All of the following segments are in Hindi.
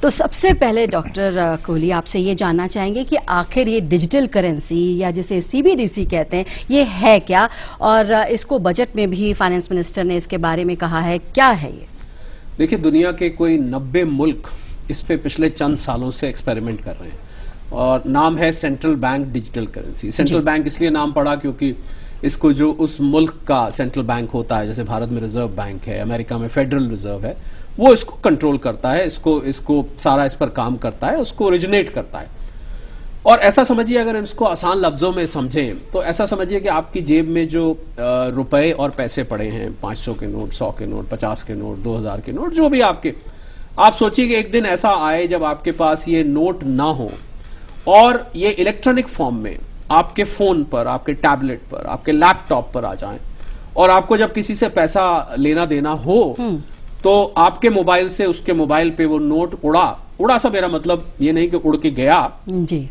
तो सबसे पहले डॉक्टर कोहली आपसे ये जानना चाहेंगे कि आखिर ये डिजिटल करेंसी या जिसे सीबीडीसी कहते हैं ये है क्या, और इसको बजट में भी फाइनेंस मिनिस्टर ने इसके बारे में कहा है, क्या है ये? देखिए, दुनिया के कोई 90 मुल्क इस पे पिछले चंद सालों से एक्सपेरिमेंट कर रहे हैं और नाम है central bank digital currency. Central bank इसलिए नाम पड़ा क्योंकि इसको जो उस मुल्क का सेंट्रल बैंक होता है, जैसे भारत में रिजर्व बैंक है, अमेरिका में फेडरल रिजर्व है, वो इसको कंट्रोल करता है, इसको सारा इस पर काम करता है, उसको ओरिजिनेट करता है। और ऐसा समझिए, अगर इसको आसान लफ्जों में समझें तो ऐसा समझिए कि आपकी जेब में जो रुपए और पैसे पड़े हैं, 500 के नोट, 100 के नोट, 50 के नोट, 2000 के नोट, जो भी आपके, आप सोचिए कि एक दिन ऐसा आए जब आपके पास ये नोट ना हो और ये इलेक्ट्रॉनिक फॉर्म में आपके फोन पर, आपके टैबलेट पर, आपके लैपटॉप पर आ जाएं, और आपको जब किसी से पैसा लेना देना हो तो आपके मोबाइल से उसके मोबाइल पे वो नोट उड़ा सा, मेरा मतलब ये नहीं कि उड़ के गया जी,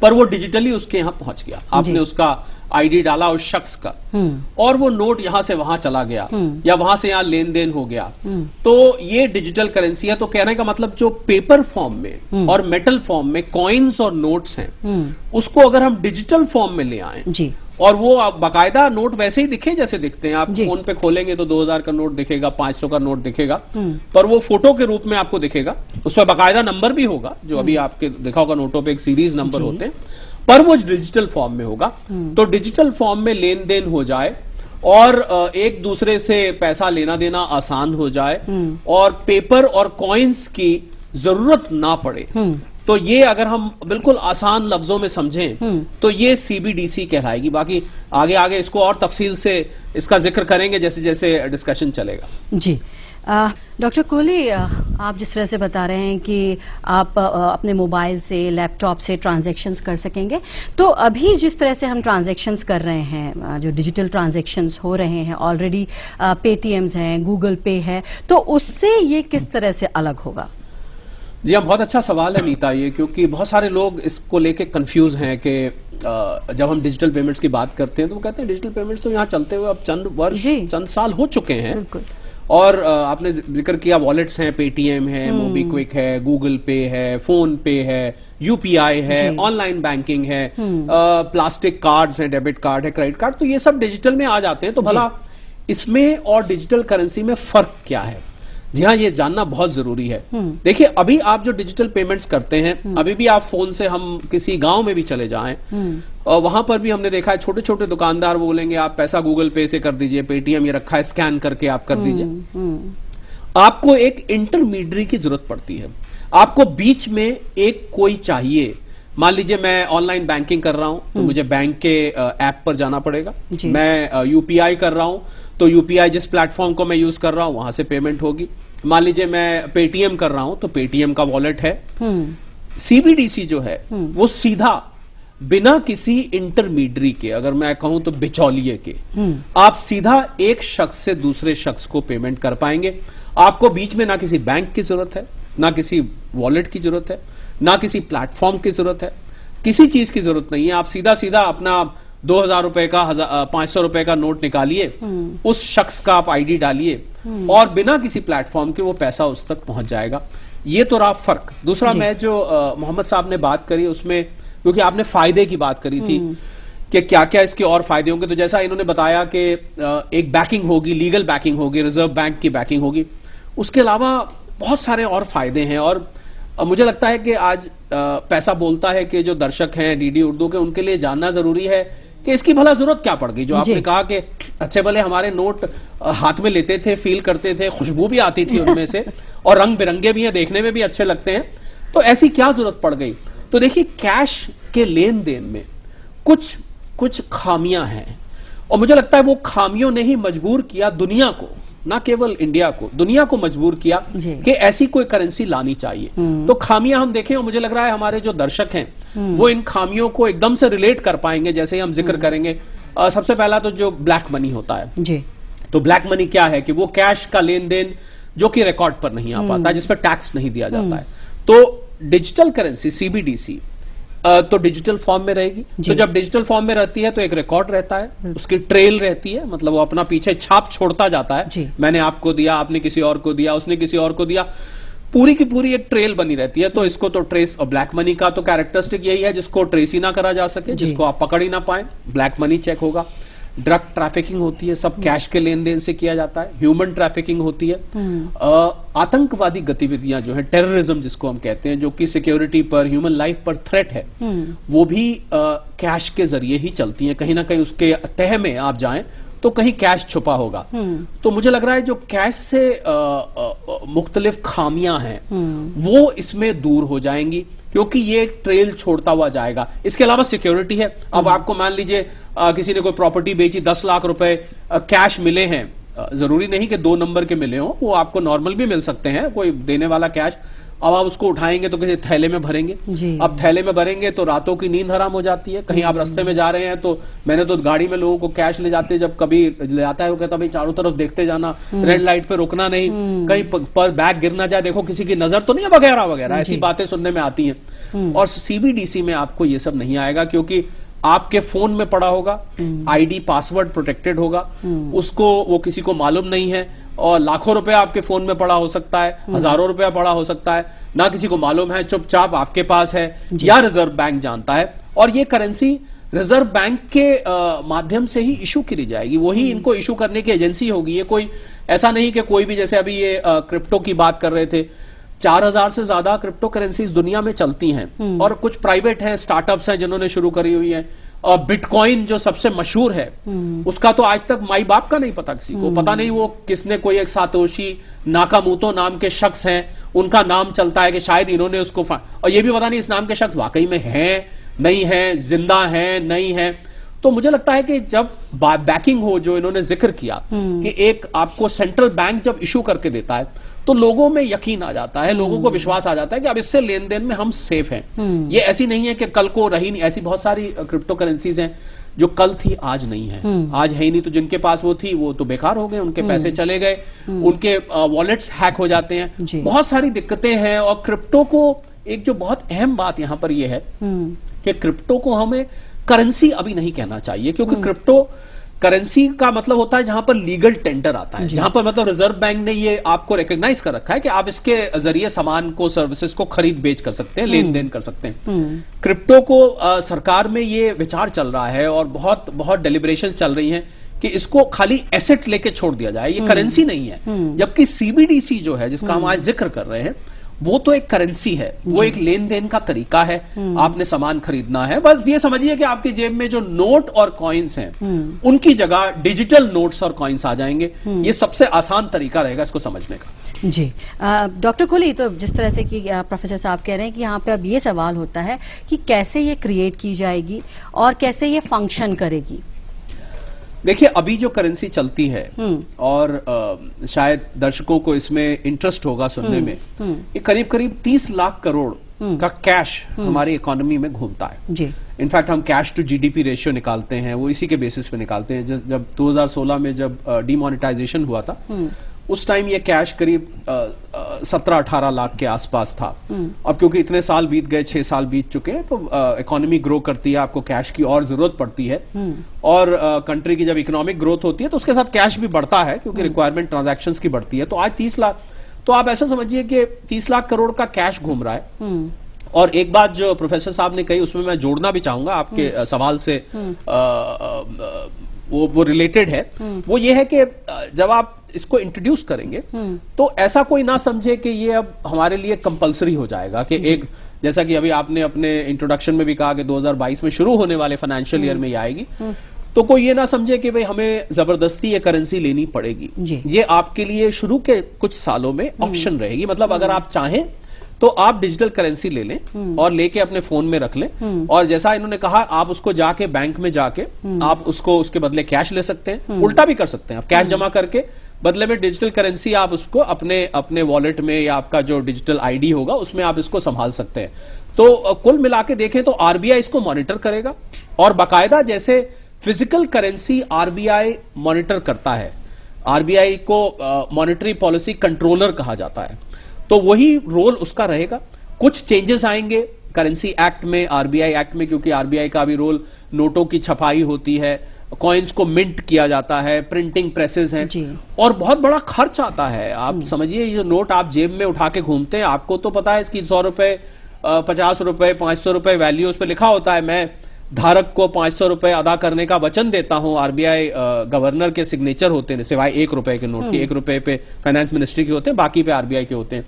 पर वो डिजिटली उसके यहां पहुंच गया। आपने उसका आईडी डाला उस शख्स का और वो नोट यहां से वहां चला गया या वहां से यहां लेन देन हो गया, तो ये डिजिटल करेंसी है। तो कहने का मतलब जो पेपर फॉर्म में और मेटल फॉर्म में कॉइन्स और नोट्स हैं, उसको अगर हम डिजिटल फॉर्म में ले आए जी, और वो बाकायदा नोट वैसे ही दिखे जैसे दिखते हैं, आप फोन पे खोलेंगे तो 2000 का नोट दिखेगा, 500 का नोट दिखेगा, पर वो फोटो के रूप में आपको दिखेगा, उस पर बाकायदा नंबर भी होगा, जो अभी आपके देखा होगा नोटों पे एक सीरीज नंबर होते हैं, पर वो डिजिटल फॉर्म में होगा। तो डिजिटल फॉर्म में लेन देन हो जाए और एक दूसरे से पैसा लेना देना आसान हो जाए और पेपर और कॉइन्स की जरूरत ना पड़े, तो ये अगर हम बिल्कुल आसान लफ्जों में समझें तो ये सीबीडीसी कहलाएगी। बाकी आगे आगे इसको और तफसील से इसका जिक्र करेंगे जैसे जैसे डिस्कशन चलेगा जी। डॉक्टर कोहली, आप जिस तरह से बता रहे हैं कि आप अपने मोबाइल से, लैपटॉप से ट्रांजैक्शंस कर सकेंगे, तो अभी जिस तरह से हम ट्रांजैक्शंस कर रहे हैं, जो डिजिटल ट्रांजैक्शंस हो रहे हैं ऑलरेडी, पेटीएम्स हैं, गूगल पे है, तो उससे ये किस तरह से अलग होगा? जी हाँ, बहुत अच्छा सवाल है नीता ये, क्योंकि बहुत सारे लोग इसको लेके कंफ्यूज हैं कि जब हम डिजिटल पेमेंट्स की बात करते हैं तो वो कहते हैं डिजिटल पेमेंट्स तो यहाँ चलते हुए अब चंद वर्ष, चंद साल हो चुके हैं, और आपने जिक्र किया वॉलेट्स हैं, पेटीएम है, मोबीक्विक है, गूगल पे है, फोन पे है, यूपीआई है, ऑनलाइन बैंकिंग है, प्लास्टिक कार्ड्स हैं, डेबिट कार्ड है, क्रेडिट कार्ड, तो ये सब डिजिटल में आ जाते हैं। तो भला इसमें और डिजिटल करेंसी में फर्क क्या है? जी हाँ, ये जानना बहुत जरूरी है। देखिए, अभी आप जो डिजिटल पेमेंट्स करते हैं, अभी भी आप फोन से, हम किसी गांव में भी चले जाएं और वहां पर भी हमने देखा है छोटे छोटे दुकानदार बोलेंगे आप पैसा गूगल पे से कर दीजिए, पेटीएम ये रखा है, स्कैन करके आप कर दीजिए। आपको एक इंटरमीडियरी की जरूरत पड़ती है, आपको बीच में एक कोई चाहिए। मान लीजिए मैं ऑनलाइन बैंकिंग कर रहा हूं तो मुझे बैंक के ऐप पर जाना पड़ेगा, मैं यूपीआई कर रहा हूं तो यूपीआई जिस प्लेटफॉर्म को मैं यूज कर रहा हूं वहां से पेमेंट होगी। मान लीजिए मैं पेटीएम कर रहा हूं तो पेटीएम का वॉलेट है। सीबीडीसी जो है वो सीधा बिना किसी इंटरमीडियरी के, अगर मैं कहूं तो बिचौलिए के, आप सीधा एक शख्स से दूसरे शख्स को पेमेंट कर पाएंगे। आपको बीच में ना किसी बैंक की जरूरत है, ना किसी वॉलेट की जरूरत है, ना किसी प्लेटफॉर्म की जरूरत है, किसी चीज की जरूरत नहीं है। आप सीधा सीधा अपना 2000 रुपए का, 500 रुपए का नोट निकालिए, उस शख्स का आप आईडी डालिए और बिना किसी प्लेटफॉर्म के वो पैसा उस तक पहुंच जाएगा। ये तो रहा फर्क। दूसरा, मैं जो मोहम्मद साहब ने बात करी उसमें, क्योंकि आपने फायदे की बात करी थी कि क्या क्या इसके और फायदे होंगे, तो जैसा इन्होंने बताया कि एक बैकिंग होगी, लीगल बैकिंग होगी, रिजर्व बैंक की बैकिंग होगी, उसके अलावा बहुत सारे और फायदे हैं। और मुझे लगता है कि आज पैसा बोलता है कि जो दर्शक हैं डीडी उर्दू के, उनके लिए जानना जरूरी है कि इसकी भला जरूरत क्या पड़ गई। जो आपने कहा कि अच्छे भले हमारे नोट हाथ में लेते थे, फील करते थे, खुशबू भी आती थी उनमें से, और रंग बिरंगे भी हैं, देखने में भी अच्छे लगते हैं, तो ऐसी क्या जरूरत पड़ गई? तो देखिए, कैश के लेन देन में कुछ खामियां हैं, और मुझे लगता है वो खामियों ने ही मजबूर किया दुनिया को, ना केवल इंडिया को, दुनिया को मजबूर किया कि ऐसी कोई करेंसी लानी चाहिए। तो खामियां हम देखें, और मुझे लग रहा है हमारे जो दर्शक हैं वो इन खामियों को एकदम से रिलेट कर पाएंगे जैसे ही हम जिक्र करेंगे। सबसे पहला तो जो ब्लैक मनी होता है जी, तो ब्लैक मनी क्या है कि वो कैश का लेन देन जो कि रिकॉर्ड पर नहीं आ पाता, जिस पर टैक्स नहीं दिया जाता है। तो डिजिटल करेंसी सीबीडीसी तो डिजिटल फॉर्म में रहेगी। तो जब डिजिटल फॉर्म में रहती है तो एक रिकॉर्ड रहता है, उसकी ट्रेल रहती है, मतलब वो अपना पीछे छाप छोड़ता जाता है। मैंने आपको दिया, आपने किसी और को दिया, उसने किसी और को दिया। पूरी की पूरी एक ट्रेल बनी रहती है। तो इसको तो ट्रेस और ब्लैक मनी का तो कैरेक्टरिस्टिक यही है, जिसको ट्रेस ही ना करा जा सके, जिसको आप पकड़ ही ना पाए, ब्लैक मनी चेक होगा। ड्रग ट्रैफिकिंग होती है, सब कैश के लेन देन से किया जाता है। ह्यूमन ट्रैफिकिंग होती है। आतंकवादी गतिविधियां जो है, टेररिज्म जिसको हम कहते हैं, जो कि सिक्योरिटी पर, ह्यूमन लाइफ पर थ्रेट है, वो भी कैश के जरिए ही चलती है। कहीं ना कहीं उसके तह में आप जाएं तो कहीं कैश छुपा होगा। तो मुझे लग रहा है जो कैश से मुख्तलिफ खामियां हैं वो इसमें दूर हो जाएंगी, क्योंकि ये ट्रेल छोड़ता हुआ जाएगा। इसके अलावा सिक्योरिटी है। अब आपको मान लीजिए किसी ने कोई प्रॉपर्टी बेची, 10 लाख रुपए कैश मिले हैं, जरूरी नहीं कि 2 नंबर के मिले हो, वो आपको नॉर्मल भी मिल सकते हैं, कोई देने वाला कैश। अब आप उसको उठाएंगे तो किसी थैले में भरेंगे। अब थैले में भरेंगे तो रातों की नींद हराम हो जाती है। कहीं आप रास्ते में जा रहे हैं तो मैंने तो गाड़ी में लोगों को कैश ले जाते, जब कभी ले जाता है वो कहता भाई चारों तरफ देखते जाना, रेड लाइट पे रुकना नहीं, कहीं पर बैग गिर ना जाए, देखो किसी की नजर तो नहीं है, वगैरह वगैरह ऐसी बातें सुनने में आती हैं। और सीबीडीसी में आपको ये सब नहीं आएगा, क्योंकि आपके फोन में पड़ा होगा, आईडी पासवर्ड प्रोटेक्टेड होगा, उसको वो किसी को मालूम नहीं है, और लाखों रुपया आपके फोन में पड़ा हो सकता है, हजारों रुपया पड़ा हो सकता है, ना किसी को मालूम है, चुपचाप आपके पास है, या रिजर्व बैंक जानता है। और ये करेंसी रिजर्व बैंक के माध्यम से ही इशू करी जाएगी, वही इनको इशू करने की एजेंसी होगी। ये कोई ऐसा नहीं कि कोई भी, जैसे अभी ये क्रिप्टो की बात कर रहे थे, 4000 से ज्यादा क्रिप्टो करेंसीज दुनिया में चलती हैं, और कुछ प्राइवेट हैं, स्टार्टअप्स हैं जिन्होंने शुरू करी हुई है। और बिटकॉइन जो सबसे मशहूर है, उसका तो आज तक माई बाप का नहीं पता किसी को, पता नहीं वो किसने, कोई एक सातोशी नाकामोतो नाम के शख्स हैं, उनका नाम चलता है कि शायद इन्होंने उसको और ये भी पता नहीं इस नाम के शख्स वाकई में हैं, नहीं है, जिंदा हैं, नहीं है। तो मुझे लगता है कि जब बैकिंग हो, जो इन्होंने जिक्र किया कि एक आपको सेंट्रल बैंक जब इशू करके देता है, तो लोगों में यकीन आ जाता है, लोगों को विश्वास आ जाता है कि अब इससे लेन देन में हम सेफ हैं। ये ऐसी नहीं है कि कल को रही नहीं, ऐसी बहुत सारी क्रिप्टो करेंसीज हैं जो कल थी आज नहीं है, आज है ही नहीं, तो जिनके पास वो थी वो तो बेकार हो गए, उनके पैसे चले गए, उनके वॉलेट्स हैक हो जाते हैं, बहुत सारी दिक्कतें हैं। और क्रिप्टो को एक जो बहुत अहम बात यहां पर यह है कि क्रिप्टो को हमें करेंसी अभी नहीं कहना चाहिए, क्योंकि क्रिप्टो करेंसी का मतलब होता है जहां पर लीगल टेंडर आता है, जहां पर मतलब रिजर्व बैंक ने ये आपको रिकॉग्नाइज कर रखा है कि आप इसके जरिए सामान को, सर्विसेज को खरीद बेच कर सकते हैं, लेन देन कर सकते हैं। क्रिप्टो को सरकार में ये विचार चल रहा है और बहुत बहुत डेलिब्रेशन चल रही हैं कि इसको खाली एसेट लेके छोड़ दिया जाए, ये करेंसी नहीं है। जबकि सीबीडीसी जो है, जिसका हम आज जिक्र कर रहे हैं, वो तो एक करेंसी है, वो एक लेन देन का तरीका है। आपने सामान खरीदना है, बस ये समझिए कि आपकी जेब में जो नोट और कॉइन्स हैं, उनकी जगह डिजिटल नोट्स और कॉइन्स आ जाएंगे। ये सबसे आसान तरीका रहेगा इसको समझने का। जी डॉक्टर कोहली, तो जिस तरह से कि प्रोफेसर साहब कह रहे हैं कि यहाँ पे अब ये सवाल होता है कि कैसे ये क्रिएट की जाएगी और कैसे ये फंक्शन करेगी। देखिए, अभी जो करेंसी चलती है, और शायद दर्शकों को इसमें इंटरेस्ट होगा सुनने में, ये करीब करीब 30 लाख करोड़ का कैश हमारी इकोनॉमी में घूमता है। जी। इनफैक्ट हम कैश टू जीडीपी रेशियो निकालते हैं, वो इसी के बेसिस पे निकालते हैं। जब 2016 में जब डिमोनेटाइजेशन हुआ था, उस टाइम ये कैश करीब 17-18 लाख के आसपास था। अब क्योंकि इतने साल बीत गए, 6 साल बीत चुके हैं, तो इकोनॉमी ग्रो करती है, आपको कैश की और जरूरत पड़ती है, और कंट्री की जब इकोनॉमिक ग्रोथ होती है तो उसके साथ कैश भी बढ़ता है, क्योंकि रिक्वायरमेंट ट्रांजैक्शंस की बढ़ती है। तो आज 30 लाख, तो आप ऐसा समझिए कि 30 लाख करोड़ का कैश घूम रहा है। और एक बात जो प्रोफेसर साहब ने कही, उसमें मैं जोड़ना भी चाहूंगा आपके सवाल से, वो रिलेटेड है। वो ये है कि जब आप इसको इंट्रोड्यूस करेंगे तो ऐसा कोई ना समझे कि ये अब हमारे लिए कंपलसरी हो जाएगा, कि एक, जैसा कि अभी आपने अपने इंट्रोडक्शन में भी कहा कि 2022 में शुरू होने वाले फाइनेंशियल ईयर में ये आएगी, तो कोई ये ना समझे कि भाई हमें जबरदस्ती ये करेंसी लेनी पड़ेगी। ये आपके लिए शुरू के कुछ सालों में ऑप्शन रहेगी। मतलब अगर आप चाहें तो आप डिजिटल करेंसी ले लें और लेके अपने फोन में रख लें, और जैसा इन्होंने कहा, आप उसको जाके बैंक में जाके आप उसको उसके बदले कैश ले सकते हैं, उल्टा भी कर सकते हैं। आप कैश जमा करके बदले में डिजिटल करेंसी आप उसको अपने वॉलेट में, या आपका जो डिजिटल आईडी होगा उसमें आप इसको संभाल सकते हैं। तो कुल मिला के देखें तो आरबीआई इसको मॉनिटर करेगा, और बाकायदा जैसे फिजिकल करेंसी आरबीआई मॉनिटर करता है, आरबीआई को मॉनेटरी पॉलिसी कंट्रोलर कहा जाता है, तो वही रोल उसका रहेगा। कुछ चेंजेस आएंगे करेंसी एक्ट में, आरबीआई एक्ट में, क्योंकि आरबीआई का भी रोल, नोटों की छपाई होती है, कॉइन्स को मिंट किया जाता है, प्रिंटिंग प्रेसेस हैं और बहुत बड़ा खर्च आता है। आप समझिए ये नोट आप जेब में उठा के घूमते हैं, आपको तो पता है इसकी 100 रुपए 50 रुपए 500 रुपए वैल्यू उस पर लिखा होता है। मैं धारक को 500 रुपए अदा करने का वचन देता हूं, आरबीआई गवर्नर के सिग्नेचर होते हैं, सिवाय 1 रुपए के नोट के। 1 रुपए पे फाइनेंस मिनिस्ट्री के होते हैं, बाकी पे आरबीआई के होते हैं।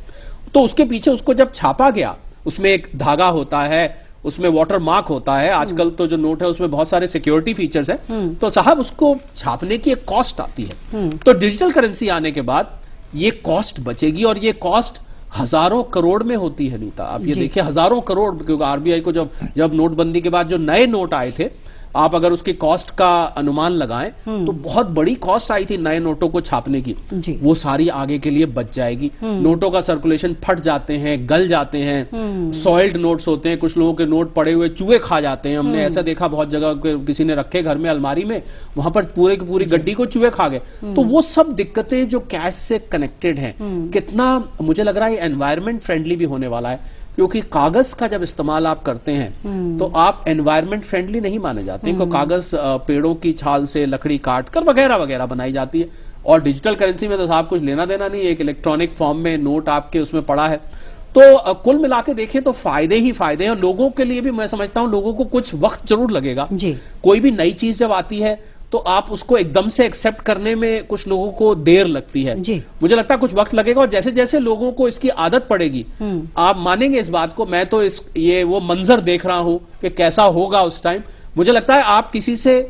तो उसके पीछे उसको जब छापा गया, उसमें एक धागा होता है, उसमें वाटर मार्क होता है। आजकल तो जो नोट है उसमें बहुत सारे सिक्योरिटी फीचर्स हैं। तो साहब उसको छापने की एक कॉस्ट आती है। तो डिजिटल करेंसी आने के बाद ये कॉस्ट बचेगी और ये कॉस्ट हजारों करोड़ में होती है नीता। आप ये देखिए हजारों करोड़, क्योंकि आरबीआई को जब नोटबंदी के बाद जो नए नोट आए थे, आप अगर उसकी कॉस्ट का अनुमान लगाएं तो बहुत बड़ी कॉस्ट आई थी नए नोटों को छापने की। वो सारी आगे के लिए बच जाएगी। नोटों का सर्कुलेशन फट जाते हैं, गल जाते हैं, सॉइल्ड नोट्स होते हैं, कुछ लोगों के नोट पड़े हुए चूहे खा जाते हैं। हमने ऐसा देखा बहुत जगह, किसी ने रखे घर में अलमारी में, वहां पर पूरे की पूरी गड्डी को चूहे खा गए। तो वो सब दिक्कतें जो कैश से कनेक्टेड हैं, कितना मुझे लग रहा है एनवायरमेंट फ्रेंडली भी होने वाला है, क्योंकि कागज का जब इस्तेमाल आप करते हैं तो आप एनवायरनमेंट फ्रेंडली नहीं माने जाते, क्योंकि कागज पेड़ों की छाल से लकड़ी काट कर वगैरह वगैरह बनाई जाती है। और डिजिटल करेंसी में तो साहब कुछ लेना देना नहीं है, एक इलेक्ट्रॉनिक फॉर्म में नोट आपके उसमें पड़ा है। तो कुल मिला के देखें तो फायदे ही फायदे हैं। लोगों के लिए भी मैं समझता हूं लोगों को कुछ वक्त जरूर लगेगा। कोई भी नई चीज जब आती है तो आप उसको एकदम से एक्सेप्ट करने में कुछ लोगों को देर लगती है। मुझे लगता है कुछ वक्त लगेगा, और जैसे जैसे लोगों को इसकी आदत पड़ेगी, आप मानेंगे इस बात को। मैं तो ये वो मंजर देख रहा हूं कि कैसा होगा उस टाइम। मुझे लगता है आप किसी से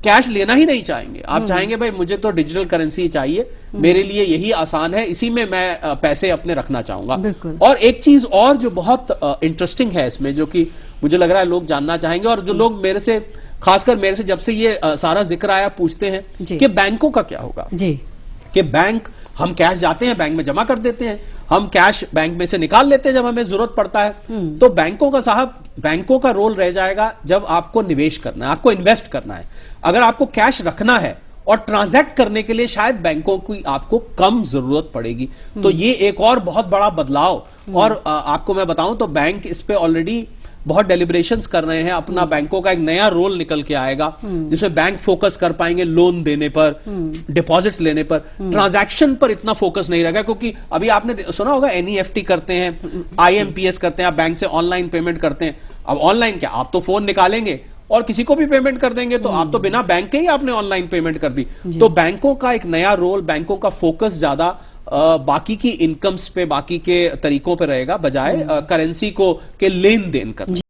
कैश लेना ही नहीं चाहेंगे। आप चाहेंगे भाई मुझे तो डिजिटल करेंसी चाहिए, मेरे लिए यही आसान है, इसी में मैं पैसे अपने रखना चाहूंगा। और एक चीज और जो बहुत इंटरेस्टिंग है इसमें, जो कि मुझे लग रहा है लोग जानना चाहेंगे, और जो लोग मेरे से, खासकर मेरे से जब से ये सारा जिक्र आया, पूछते हैं कि बैंकों का क्या होगा कि बैंक, हम कैश जाते हैं बैंक में जमा कर देते हैं, हम कैश बैंक में से निकाल लेते हैं जब हमें जरूरत पड़ता है। तो बैंकों का साहब, बैंकों का रोल रह जाएगा जब आपको निवेश करना है, आपको इन्वेस्ट करना है। अगर आपको कैश रखना है और ट्रांजैक्ट करने के लिए शायद बैंकों की आपको कम जरूरत पड़ेगी। तो ये एक और बहुत बड़ा बदलाव। और आपको मैं बताऊं तो बैंक इस पे ऑलरेडी बहुत डेलिब्रेशंस कर रहे हैं। अपना बैंकों का एक नया रोल निकल के आएगा, जिसमें बैंक फोकस कर पाएंगे लोन देने पर, डिपॉजिट्स लेने पर, ट्रांजैक्शन पर इतना फोकस नहीं रहेगा। क्योंकि अभी आपने सुना होगा एनईएफटी करते हैं, आईएमपीएस करते हैं, आप बैंक से ऑनलाइन पेमेंट करते हैं। अब ऑनलाइन क्या, आप तो फोन निकालेंगे और किसी को भी पेमेंट कर देंगे, तो आप तो बिना बैंक के ही आपने ऑनलाइन पेमेंट कर दी। तो बैंकों का एक नया रोल, बैंकों का फोकस ज्यादा बाकी की इनकम्स पे, बाकी के तरीकों पे रहेगा, बजाय करेंसी को के लेन देन करने।